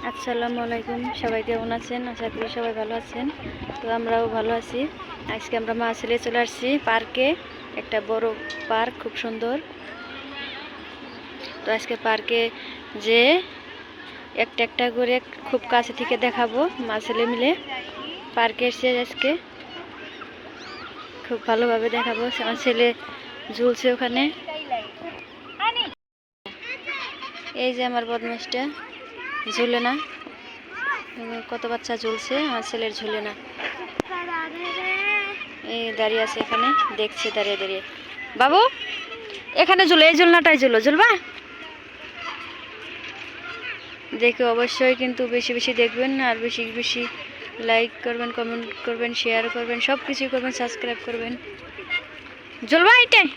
আসসালামু আলাইকুম, সবাই কেমন আছেন? আশা করি সবাই ভালো আছেন। তো আমরাও ভালো আছি। আজকে আমরা মা ছেলে চলে আসছি পার্কে। একটা বড় পার্ক, খুব সুন্দর। তো আজকে পার্কে যে একটা একটা করে খুব কাছে থেকে দেখাবো। মা ছেলে মিলে পার্কে এসে আজকে খুব ভালোভাবে দেখাবো। আমার ছেলে ঝুলছে ওখানে। এই যে আমার বদমাসটা ঝুলে না, কত বাচ্চা ঝুলছে, আমার ছেলের ঝুলে না। এই দাঁড়িয়ে আছে এখানে, দেখছে দাঁড়িয়ে দাঁড়িয়ে। বাবু এখানে ঝুলো, এই ঝুলনাটাই ঝুলবা। দেখে অবশ্যই কিন্তু বেশি বেশি দেখবেন, আর বেশি বেশি লাইক করবেন, কমেন্ট করবেন, শেয়ার করবেন, সব কিছুই করবেন, সাবস্ক্রাইব করবেন। ঝুলবা এইটাই?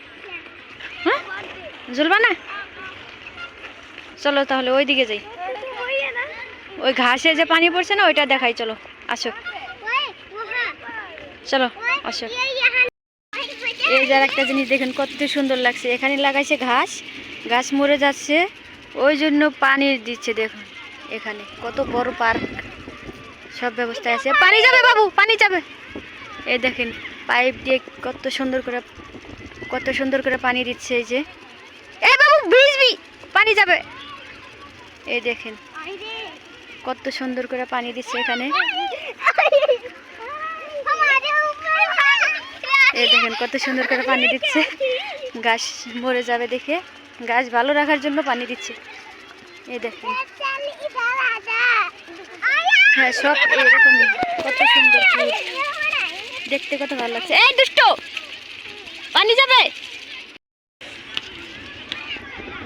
হ্যাঁ, ঝুলবা না? চলো তাহলে ওই দিকে যাই। ওই ঘাসে যে পানি পড়ছে না, ওইটা দেখাই। চলো আসো, চলো আসো। এই যার একটা জিনিস দেখেন কত সুন্দর লাগছে। এখানে লাগাইছে ঘাস, ঘাস মরে যাচ্ছে, ওই জন্য পানি দিচ্ছে। দেখুন এখানে কত বড় পার্ক, সব ব্যবস্থা আছে। পানি যাবে বাবু, পানি যাবে। এই দেখেন পাইপ দিয়ে কত সুন্দর করে পানি দিচ্ছে। এই যে, এই বাবু ভিজবি, পানি যাবে। এই দেখেন কত সুন্দর করে পানি দিচ্ছে এখানে। এই দেখেন কত সুন্দর করে পানি দিচ্ছে। গাছ মরে যাবে দেখে, গাছ ভালো রাখার জন্য পানি দিচ্ছে। এই দেখেন, হ্যাঁ সব এরকমই। কত সুন্দর ফুল, দেখতে কত ভালো লাগছে। এই দুষ্ট, পানি যাবে।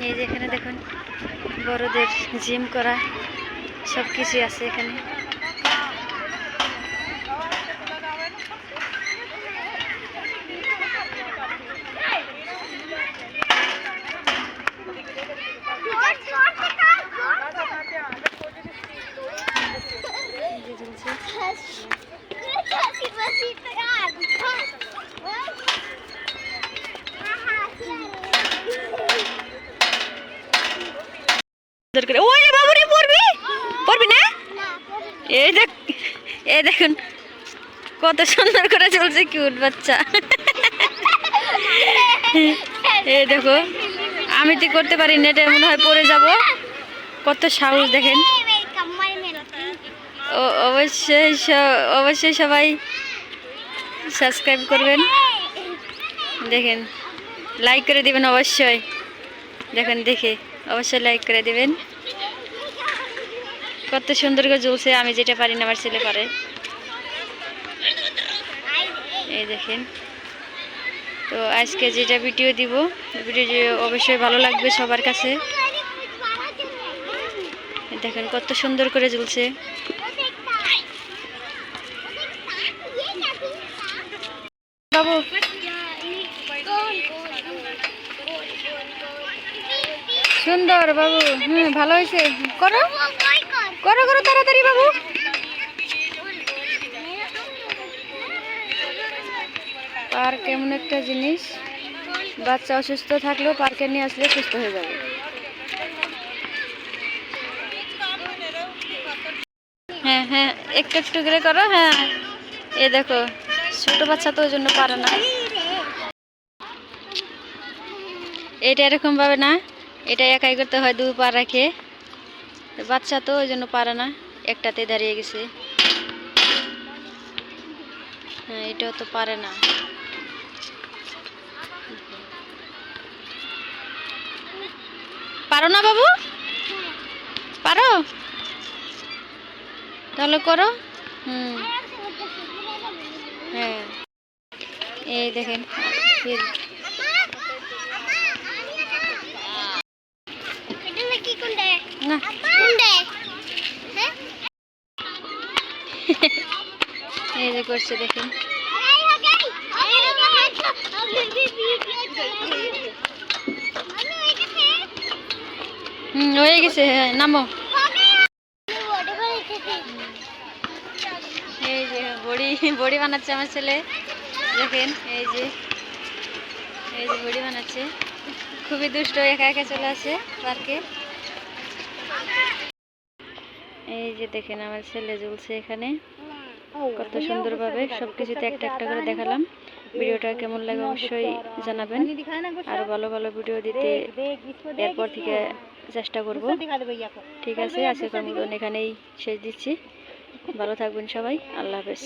এই যে এখানে দেখুন বড়দের জিম করা সব কিছু আছে এখানে। ওরে বাবুরে, পড়বি না? এই দেখুন কত সুন্দর করে চলছে, কিউট বাচ্চা। এই দেখো, আমি তো করতে পারি না, এটা মনে হয় পড়ে যাব। কত সাহস দেখেন। অবশ্যই সবাই সাবস্ক্রাইব করবেন, দেখেন লাইক করে দিবেন অবশ্যই। দেখেন দেখে অবশ্যই লাইক করে দিবেন। কত সুন্দর করে ঝুলছে, আমি যেটা পারি না আমার ছেলে পারে। এই দেখেন, তো আজকে যেটা ভিডিও দিব, ভিডিও অবশ্যই ভালো লাগবে সবার কাছে। দেখেন কত সুন্দর করে ঝুলছে। বাবু সুন্দর বাবু, ভালো হয়েছে। করো করো করো তাড়াতাড়ি বাবু। পার্ক এমন একটা জিনিস, বাচ্চা অসুস্থ থাকলেও পার্কে নিয়ে আসলে সুস্থ হয়ে যাবে। হ্যাঁ হ্যাঁ, একটু একটু করে করো। হ্যাঁ, এ দেখো ছোট বাচ্চা তো ওই জন্য পারে না। এটা এরকম ভাবে না, এটা একাই করতে হয়, দুই পা রেখে। বাচ্চা তো ওই জন্য পারে না, একটাতে দাঁড়িয়ে গেছে। হ্যাঁ, এটাও তো পারে না। পারো না বাবু? পারো? তাহলে করো। হ্যাঁ, এই দেখেন না, এই যে করছে দেখেন। হয়ে গেছে। হ্যাঁ, নামো। এই যে বড়ি বানাচ্ছে আমার ছেলে, দেখেন। এই যে বড়ি বানাচ্ছে, খুবই দুষ্ট, একা একা চলে আসে পার্কে। এই যে দেখেন আমার ছেলে ঝুলছে এখানে কত সুন্দরভাবে সবকিছুতে একটা একটা করে দেখালাম। ভিডিওটা কেমন লাগে অবশ্যই জানাবেন। আর ভালো ভালো ভিডিও দিতে এরপর থেকে চেষ্টা করব। ঠিক আছে, আজকের মতন এখানেই শেষ দিচ্ছি। ভালো থাকবেন সবাই, আল্লাহ হাফেজ।